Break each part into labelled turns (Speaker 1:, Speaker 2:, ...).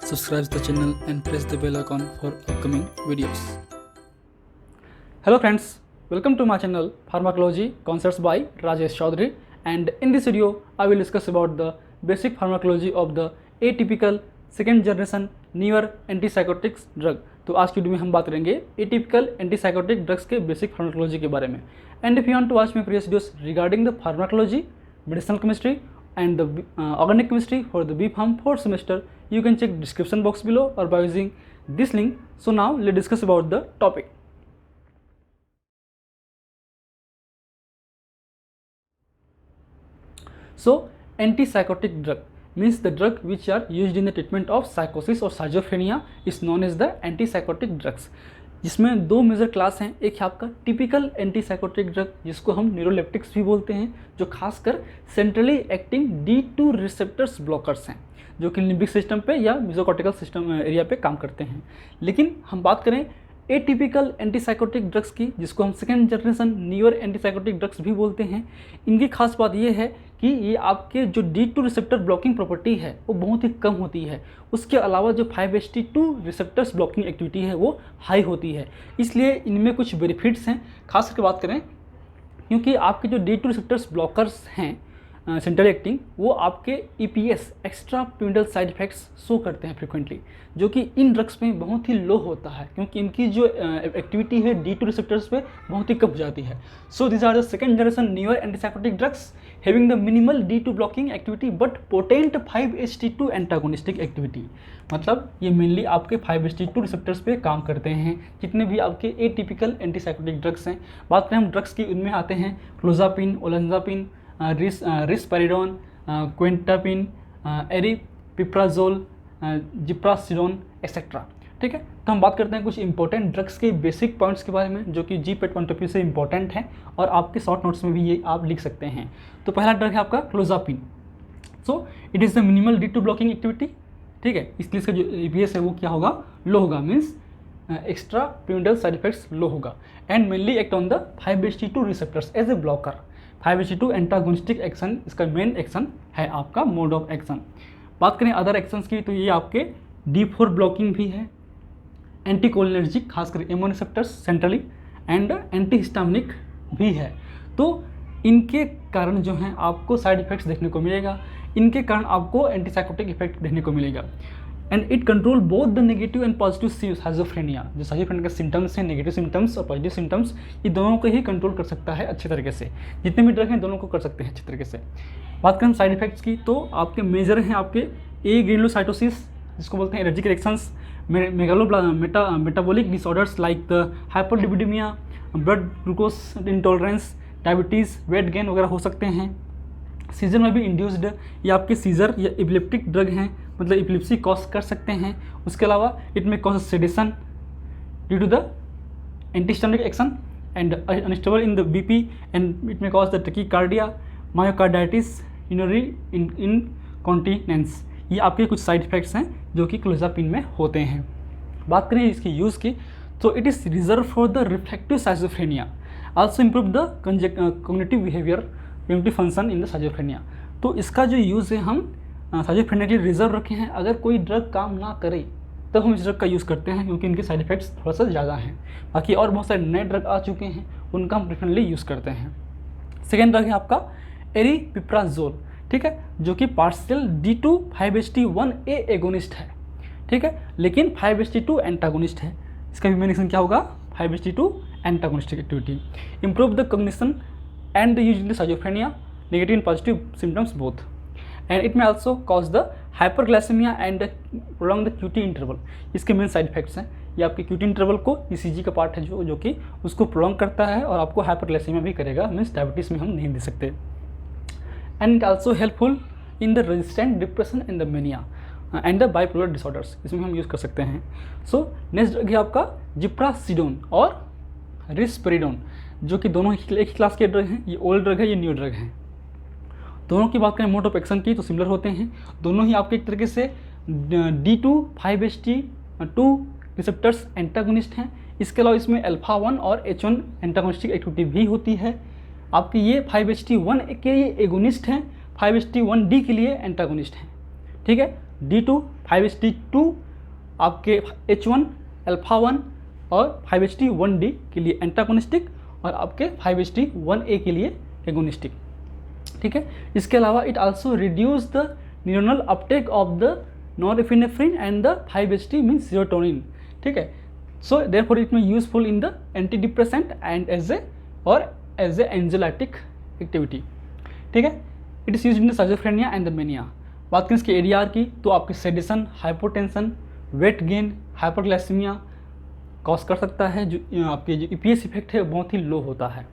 Speaker 1: Subscribe the channel and press the bell icon for upcoming videos.
Speaker 2: Hello friends, welcome to my channel Pharmacology Concepts by Rajesh Chaudhary, and in this video I will discuss about the basic pharmacology of the atypical second generation newer antipsychotics drug। तो आज की video में हम बात करेंगे atypical antipsychotic drugs के basic pharmacology के बारे में। And if you want to watch my previous videos regarding the pharmacology, medicinal chemistry and the organic chemistry for the B.Pharm 4th semester, you can check description box below or by using this link. So now let's discuss about the topic. So antipsychotic drug means the drug which are used in the treatment of psychosis or schizophrenia is known as the antipsychotic drugs, जिसमें दो major class हैं। एक है आपका typical antipsychotic drug जिसको हम neuroleptics भी बोलते हैं, जो खासकर centrally acting D2 receptors blockers हैं, जो कि लिम्बिक सिस्टम पे या मेसोकॉर्टिकल सिस्टम एरिया पे काम करते हैं। लेकिन हम बात करें एटिपिकल एंटीसाइकोटिक ड्रग्स की, जिसको हम second generation newer antipsychotic drugs भी बोलते हैं। इनकी खास बात यह है कि ये आपके जो D2 रिसेप्टर ब्लॉकिंग प्रॉपर्टी है वो बहुत ही कम होती है। उसके अलावा जो 5-HT2 रिसेप्टर्स ब्लॉकिंग एक्टिविटी है वो हाई होती है। इसलिए इनमें कुछ बेनिफिट्स हैं। खास करके बात करें क्योंकि आपके जो D2 रिसेप्टर्स ब्लॉकर्स हैं सेंट्रल एक्टिंग, वो आपके EPS extra पिमिडल side effects show करते हैं फ्रिक्वेंटली, जो कि इन ड्रग्स में बहुत ही लो होता है क्योंकि इनकी जो एक्टिविटी है D2 रिसेप्टर्स पे बहुत ही कम हो जाती है। So this are the second generation newer antipsychotic drugs having the minimal D2 blocking activity but potent 5-HT2 antagonistic activity. मतलब ये मेनली आपके 5-HT2 रिसेप्टर्स पे काम करते हैं जितने भी आपके एटिपिकल एंटीसाइकोटिक ड्रग्स हैं। बात करें हम ड्रग्स की, उनमें आते हैं क्लोजापिन, ओलेंजापिन, रिस्पेरिडोन, क्विंटापिन, एरिपिप्राजोल, जिप्रासिडोन एक्सेट्रा। ठीक है, तो हम बात करते हैं कुछ इंपॉर्टेंट ड्रग्स के बेसिक पॉइंट्स के बारे में, जो कि GPAT पॉइंट ऑफ व्यू से इंपॉर्टेंट है और आपके शॉर्ट नोट्स में भी ये आप लिख सकते हैं। तो पहला ड्रग है आपका clozapine. So it is the minimal D2 blocking activity. ठीक है, इसलिए इसका जो EPS है वो क्या होगा, लो होगा, means extra पिमिडल side effects low होगा, and mainly act on the 5-HT2 receptors as a blocker. 5-HT2 antagonistic action इसका मेन एक्शन है, आपका मोड ऑफ एक्शन। बात करें अदर एक्शंस की, तो ये आपके D4 ब्लॉकिंग भी है, एंटीकोलिनर्जिक खासकर एमो रिसेप्टर्स सेंट्रली, एंड एंटीहिस्टामिनिक भी है। तो इनके कारण जो हैं आपको साइड इफेक्ट्स देखने को मिलेगा, इनके कारण आपको एंटीसाइकोटिक इफेक्ट देखने को मिलेगा। And it control both the negative and positive schizophrenia. जो साइजोफ्रेनिया के सिम्टम्स हैं, नेगेटिव सिम्टम्स और पॉजिटिव सिम्टम्स, ये दोनों को ही कंट्रोल कर सकता है अच्छे तरीके से। जितने भी ड्रग हैं दोनों को कर सकते हैं अच्छे तरीके से। बात करें साइड इफेक्ट्स की, तो आपके मेजर हैं आपके ग्रेनुलोसाइटोसिस, जिसको बोलते हैं allergic reactions, metabolic disorders like the hyperlipidaemia, blood glucose intolerance, diabetes, weight gain वगैरह हो सकते हैं। सीजर में भी इंड्यूस्ड, ये आपके सीजर या इपिलेप्टिक ड्रग हैं, मतलब इपिलिप्सी कॉज कर सकते हैं। उसके अलावा it may cause sedation due to the antihistaminic action and unstable in the BP, and it may cause the tachycardia, myocarditis, urinary incontinence. ये आपके कुछ साइड इफेक्ट्स हैं जो कि क्लोजापिन में होते हैं। बात करें इसकी यूज़ की, तो it is reserve for the reflective schizophrenia, also improve the cognitive behaviour, cognitive function in the schizophrenia. तो इसका जो यूज़ है हम साइजोफ्रेनिया के लिए रिजर्व रखे हैं। अगर कोई ड्रग काम ना करे तब हम इस ड्रग का यूज़ करते हैं क्योंकि इनके साइड इफेक्ट्स थोड़ा सा ज़्यादा हैं। बाकी और बहुत सारे नए ड्रग आ चुके हैं, उनका हम प्रेफरेंटली यूज़ करते हैं। सेकेंड ड्रग है आपका एरिपिप्राजोल। ठीक है, जो कि पार्शियल D2 5-HT1A एगोनिस्ट है। ठीक है, लेकिन 5-HT2 एंटागोनिस्ट है। इसका भी मेन क्या होगा, 5-HT2 antagonistic activity, improve the cognition and the use in the schizophrenia, negative and positive symptoms both, and it may also cause the hyperglycaemia and prolong the QT interval. इसके main side effects हैं, ये आपके QT interval को, ECG का part है जो कि उसको प्रोलॉन्ग करता है और आपको हाइपरग्लाइसेमिया भी करेगा, मीन्स डायबिटीज़ में हम नहीं दे सकते। And it also helpful in the resistant depression and the mania and the bipolar disorders, इसमें हम यूज़ कर सकते हैं। सो नेक्स्ट ड्रग है आपका जिप्रासिडोन और रिस्पेरिडोन, जो कि दोनों एक ही क्लास के ड्रग हैं। ये ओल्ड ड्रग है, ये न्यू ड्रग है। दोनों की बात करें मोड ऑफ एक्शन की, तो सिमिलर होते हैं। दोनों ही आपके एक तरीके से D2 5-HT2 रिसेप्टर्स एंटागोनिस्ट हैं। इसके अलावा इसमें अल्फा-1 और H1 एंटागोनिस्टिक एक्टिविटी भी होती है। आपके ये 5-HT1 के लिए एगोनिस्ट हैं, 5-HT1D के लिए एंटागोनिस्ट हैं। ठीक है, D2 5HT2 आपके H1 अल्फा 1 और 5HT1D के लिए एंटागोनिस्टिक और आपके 5HT1A के लिए एगोनिस्टिक। ठीक है, इसके अलावा it also reduce the neuronal uptake of the norepinephrine and the 5HT means serotonin. ठीक है, so therefore it may useful in the anti depressant and as a anxiolytic activity. ठीक है, it is used in the schizophrenia and the mania. बात करें इसके ADR की तो आपके sedation, hypotension, weight gain, hyperglycaemia cause कर सकता है। जो आपके जो ईपीएस इफेक्ट है बहुत ही लो होता है।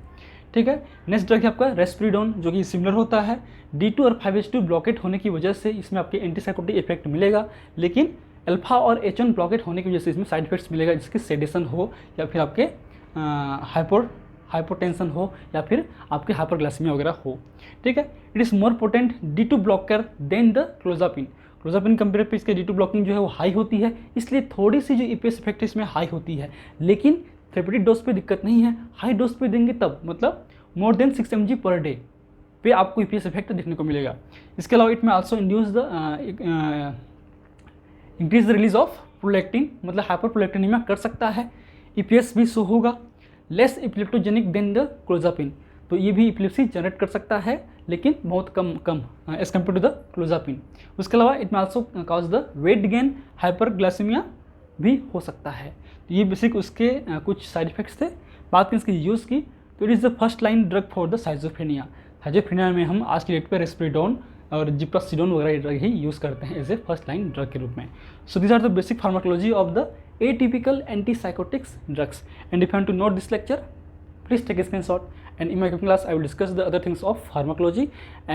Speaker 2: ठीक है, नेक्स्ट ड्रग है आपका रेस्पिरिडोन जो कि सिमिलर होता है। D2 और 5HT ब्लॉकेट होने की वजह से इसमें आपके एंटीसाइकोटिक इफेक्ट मिलेगा, लेकिन अल्फा और H1 ब्लॉकेट होने की वजह से इसमें साइड इफेक्ट्स मिलेगा, जिसके सेडेशन हो या फिर आपके हाइपोटेंशन हो या फिर आपके हाइपरग्लाइसीमिया वगैरह हो। ठीक है, it is more potent D2 blocker than the clozapine. Clozapine compare पे इसके D2 ब्लॉकिंग जो है वो हाई होती है, इसलिए थोड़ी सी जो ईपीएस इफेक्ट इसमें हाई होती है, लेकिन थेरेपेटिक डोज पे दिक्कत नहीं है। हाई डोज पे देंगे तब मतलब more than 6 mg per day पे आपको ईपीएस इफेक्ट देखने को मिलेगा। इसके अलावा it may also induce the increase the release of prolactin, मतलब हाइपर प्रोलैक्टिनिमिया कर सकता है। ईपीएस भी शो होगा, लेस इपिलेप्टोजेनिक देन द क्लोजापिन, तो ये भी इपिलेप्सी जनरेट कर सकता है, लेकिन बहुत कम as compare to the clozapine. उसके अलावा it may also cause the wait gain, hyperglycaemia भी हो सकता है। तो ये बेसिक उसके कुछ साइड इफेक्ट्स थे। बात करें इसकी यूज़ की तो it is the first line drug for the schizophrenia. Schizophrenia में हम आज की डेट पे रेस्पिरिडोन और जिप्रासिडोन वगैरह ड्रग ही यूज़ करते हैं as a first line drug के रूप में। So these are the basic pharmacology of the atypical antipsychotics drugs. And if you want to note this lecture, please take a screenshot, and in my cooking class I will discuss the other things of pharmacology.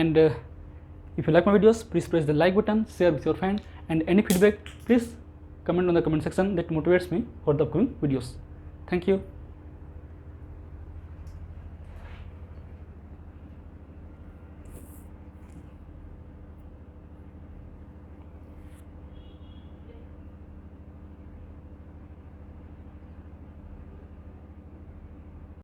Speaker 2: And if you like my videos, please press the like button, share with your friend, and any feedback please comment on the comment section. That motivates me for the upcoming videos. Thank you.